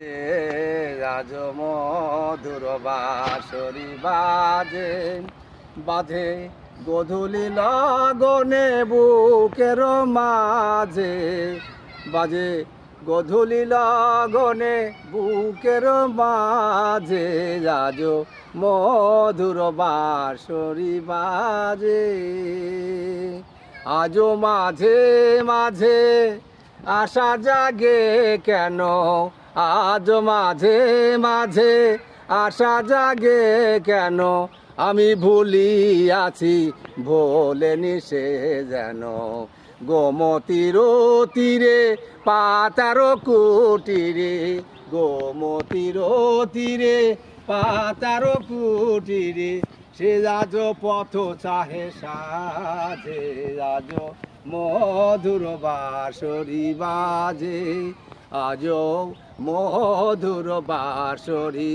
রাজ মধুর বাঁশরি বাজে বাজে গধূলি লগনে বুকের মাঝে বাজে গধূলি লগনে বুকের মাঝে রাজ মধুর বাঁশরি বাজে আজও মাঝে মাঝে আশা জাগে কেন আজ মাঝে মাঝে আশা জাগে কেন আমি ভুলিয়াছি ভোলেনি সে যেন গোমতীর তীরে পাতার কুটিরে গোমতীর তীরে পাতার কুটিরে সে রাজ পথ চাহে সাজে রাজ মধুর বাঁশরি বাজে আজও মধুর বাঁশরি